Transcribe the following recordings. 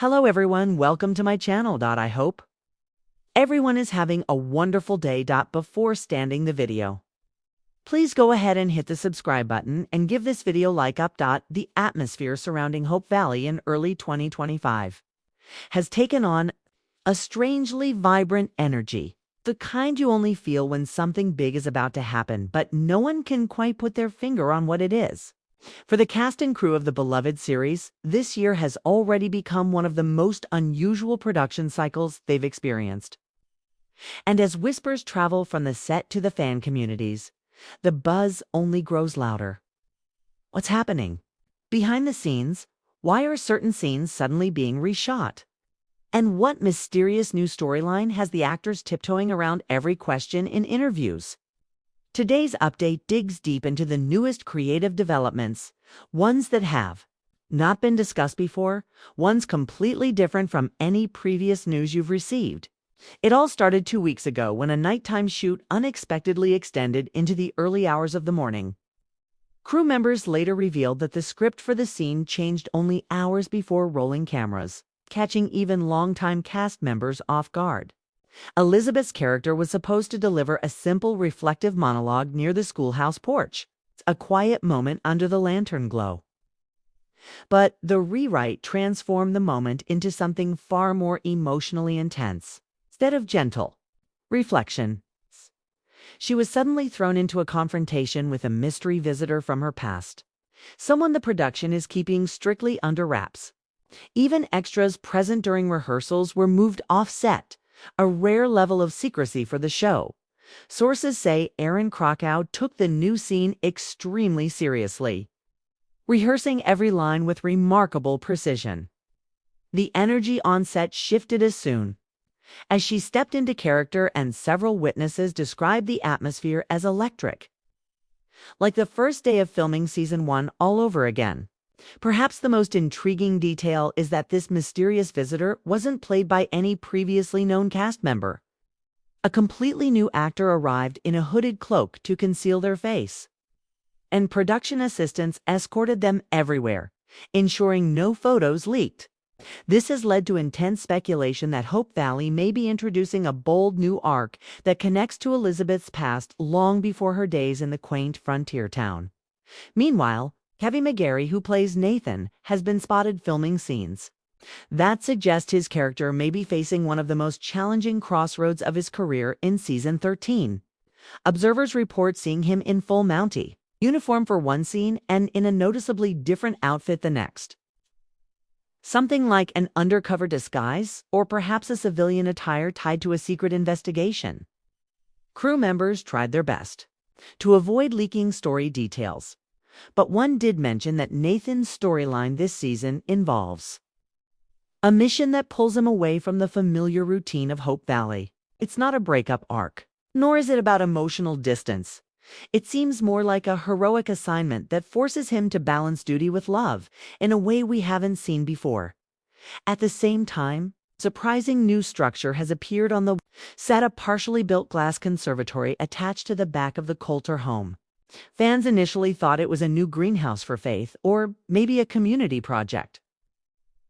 Hello everyone, welcome to my channel. I hope everyone is having a wonderful day. Before starting the video, please go ahead and hit the subscribe button and give this video like up. The atmosphere surrounding Hope Valley in early 2025 has taken on a strangely vibrant energy, the kind you only feel when something big is about to happen, but no one can quite put their finger on what it is. For the cast and crew of the beloved series, this year has already become one of the most unusual production cycles they've experienced. And as whispers travel from the set to the fan communities, the buzz only grows louder. What's happening? Behind the scenes, why are certain scenes suddenly being reshot? And what mysterious new storyline has the actors tiptoeing around every question in interviews? Today's update digs deep into the newest creative developments, ones that have not been discussed before, ones completely different from any previous news you've received. It all started 2 weeks ago when a nighttime shoot unexpectedly extended into the early hours of the morning. Crew members later revealed that the script for the scene changed only hours before rolling cameras, catching even longtime cast members off guard. Elizabeth's character was supposed to deliver a simple, reflective monologue near the schoolhouse porch, a quiet moment under the lantern glow. But the rewrite transformed the moment into something far more emotionally intense. Instead of gentle reflection, she was suddenly thrown into a confrontation with a mystery visitor from her past, someone the production is keeping strictly under wraps. Even extras present during rehearsals were moved off-set, a rare level of secrecy for the show. Sources say Aaron Krakow took the new scene extremely seriously, rehearsing every line with remarkable precision. The energy on set shifted as soon as she stepped into character, and several witnesses described the atmosphere as electric. Like the first day of filming season 1 all over again. Perhaps the most intriguing detail is that this mysterious visitor wasn't played by any previously known cast member. A completely new actor arrived in a hooded cloak to conceal their face, and production assistants escorted them everywhere, ensuring no photos leaked. This has led to intense speculation that Hope Valley may be introducing a bold new arc that connects to Elizabeth's past long before her days in the quaint frontier town. Meanwhile, Kevin McGarry, who plays Nathan, has been spotted filming scenes that suggest his character may be facing one of the most challenging crossroads of his career in season 13. Observers report seeing him in full Mountie uniform for one scene and in a noticeably different outfit the next. Something like an undercover disguise, or perhaps a civilian attire tied to a secret investigation. Crew members tried their best to avoid leaking story details, but one did mention that Nathan's storyline this season involves a mission that pulls him away from the familiar routine of Hope Valley. It's not a breakup arc, nor is it about emotional distance. It seems more like a heroic assignment that forces him to balance duty with love in a way we haven't seen before. At the same time, surprising new structure has appeared on the set, a partially built glass conservatory attached to the back of the Coulter home. Fans initially thought it was a new greenhouse for Faith, or maybe a community project.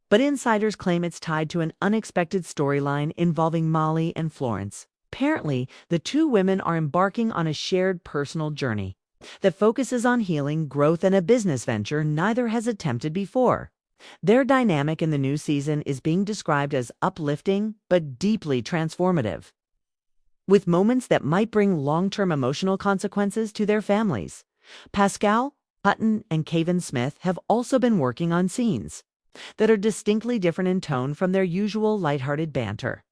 But insiders claim it's tied to an unexpected storyline involving Molly and Florence. Apparently, the two women are embarking on a shared personal journey that focuses on healing, growth, and a business venture neither has attempted before. Their dynamic in the new season is being described as uplifting but deeply transformative, with moments that might bring long-term emotional consequences to their families. Pascal, Hutton, and Kevin Smith have also been working on scenes that are distinctly different in tone from their usual lighthearted banter.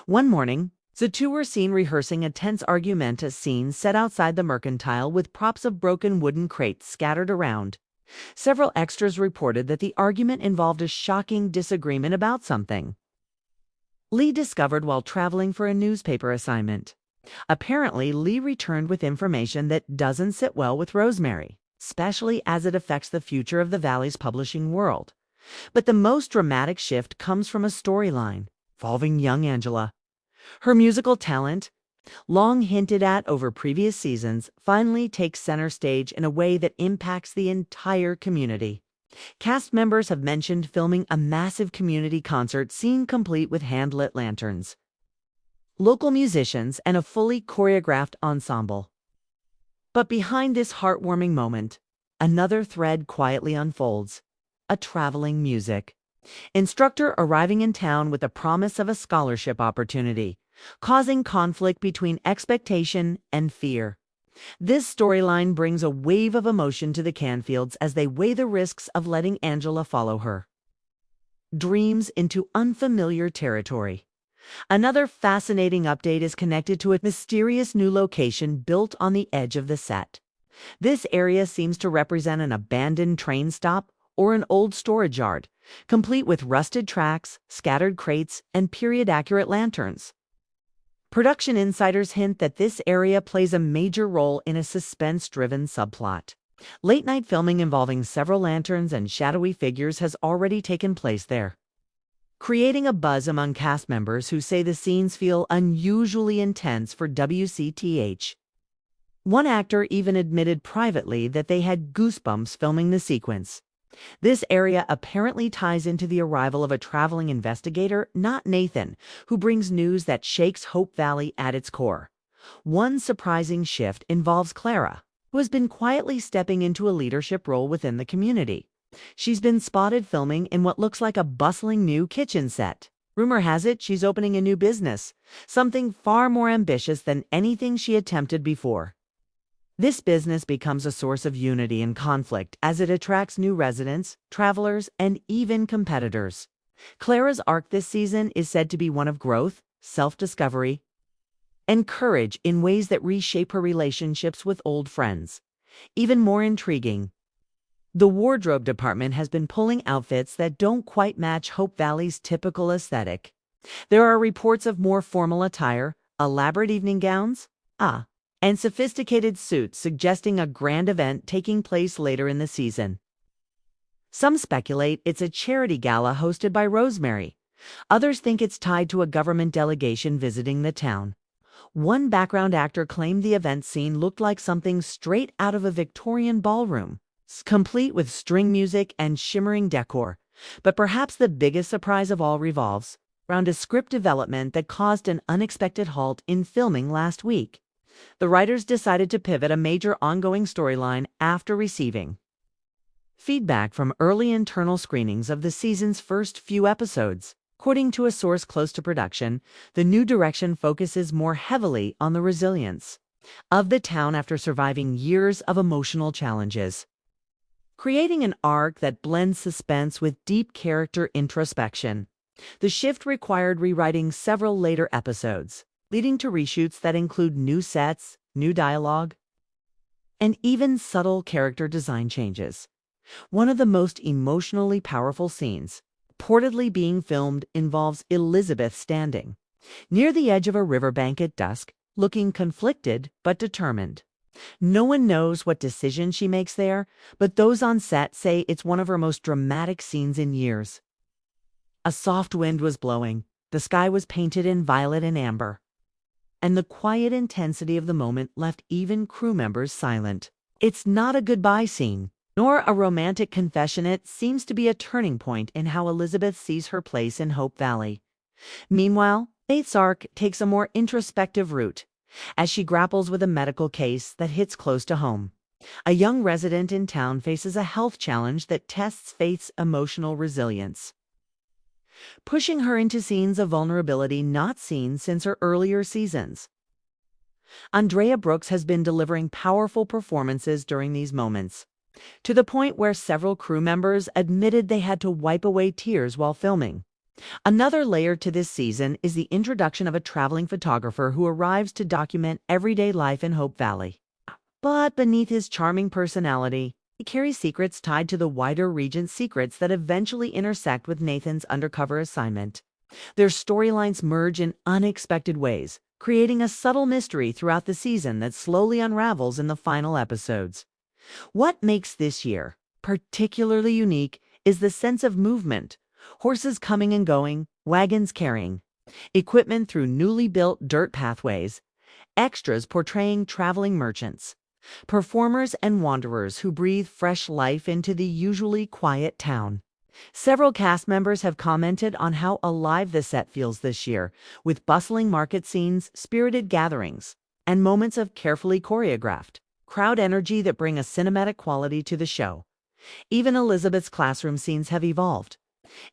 One morning, the two were seen rehearsing a tense argumenta scene set outside the mercantile with props of broken wooden crates scattered around. Several extras reported that the argument involved a shocking disagreement about something Lee discovered while traveling for a newspaper assignment. Apparently, Lee returned with information that doesn't sit well with Rosemary, especially as it affects the future of the Valley's publishing world. But the most dramatic shift comes from a storyline involving young Angela. Her musical talent, long hinted at over previous seasons, finally takes center stage in a way that impacts the entire community. Cast members have mentioned filming a massive community concert scene complete with hand-lit lanterns, local musicians, and a fully choreographed ensemble. But behind this heartwarming moment, another thread quietly unfolds: a traveling music instructor arriving in town with the promise of a scholarship opportunity, causing conflict between expectation and fear. This storyline brings a wave of emotion to the Canfields as they weigh the risks of letting Angela follow her dreams into unfamiliar territory. Another fascinating update is connected to a mysterious new location built on the edge of the set. This area seems to represent an abandoned train stop or an old storage yard, complete with rusted tracks, scattered crates, and period-accurate lanterns. Production insiders hint that this area plays a major role in a suspense-driven subplot. Late-night filming involving several lanterns and shadowy figures has already taken place there, creating a buzz among cast members who say the scenes feel unusually intense for WCTH. One actor even admitted privately that they had goosebumps filming the sequence. This area apparently ties into the arrival of a traveling investigator, not Nathan, who brings news that shakes Hope Valley at its core. One surprising shift involves Clara, who has been quietly stepping into a leadership role within the community. She's been spotted filming in what looks like a bustling new kitchen set. Rumor has it she's opening a new business, something far more ambitious than anything she attempted before. This business becomes a source of unity and conflict as it attracts new residents, travelers, and even competitors. Clara's arc this season is said to be one of growth, self-discovery, and courage in ways that reshape her relationships with old friends. Even more intriguing, the wardrobe department has been pulling outfits that don't quite match Hope Valley's typical aesthetic. There are reports of more formal attire, elaborate evening gowns, and sophisticated suits suggesting a grand event taking place later in the season. Some speculate it's a charity gala hosted by Rosemary. Others think it's tied to a government delegation visiting the town. One background actor claimed the event scene looked like something straight out of a Victorian ballroom, complete with string music and shimmering decor. But perhaps the biggest surprise of all revolves around a script development that caused an unexpected halt in filming last week. The writers decided to pivot a major ongoing storyline after receiving feedback from early internal screenings of the season's first few episodes. According to a source close to production, the new direction focuses more heavily on the resilience of the town after surviving years of emotional challenges, creating an arc that blends suspense with deep character introspection. The shift required rewriting several later episodes, leading to reshoots that include new sets, new dialogue, and even subtle character design changes. One of the most emotionally powerful scenes, reportedly being filmed, involves Elizabeth standing near the edge of a riverbank at dusk, looking conflicted but determined. No one knows what decision she makes there, but those on set say it's one of her most dramatic scenes in years. A soft wind was blowing, the sky was painted in violet and amber, and the quiet intensity of the moment left even crew members silent. It's not a goodbye scene, nor a romantic confession. It seems to be a turning point in how Elizabeth sees her place in Hope Valley. Meanwhile, Faith's arc takes a more introspective route, as she grapples with a medical case that hits close to home. A young resident in town faces a health challenge that tests Faith's emotional resilience, pushing her into scenes of vulnerability not seen since her earlier seasons. Andrea Brooks has been delivering powerful performances during these moments, to the point where several crew members admitted they had to wipe away tears while filming. Another layer to this season is the introduction of a traveling photographer who arrives to document everyday life in Hope Valley. But beneath his charming personality, he carries secrets tied to the wider region's secrets that eventually intersect with Nathan's undercover assignment. Their storylines merge in unexpected ways, creating a subtle mystery throughout the season that slowly unravels in the final episodes. What makes this year particularly unique is the sense of movement: horses coming and going, wagons carrying equipment through newly built dirt pathways, extras portraying traveling merchants, performers and wanderers who breathe fresh life into the usually quiet town. Several cast members have commented on how alive the set feels this year, with bustling market scenes, spirited gatherings, and moments of carefully choreographed crowd energy that bring a cinematic quality to the show. Even Elizabeth's classroom scenes have evolved.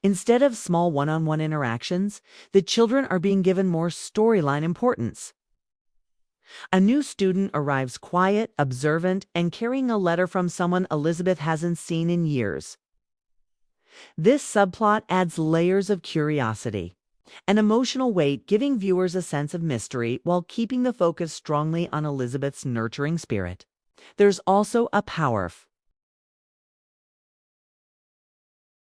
Instead of small one-on-one interactions, the children are being given more storyline importance. A new student arrives quiet, observant, and carrying a letter from someone Elizabeth hasn't seen in years. This subplot adds layers of curiosity and emotional weight, giving viewers a sense of mystery while keeping the focus strongly on Elizabeth's nurturing spirit. There's also a powerful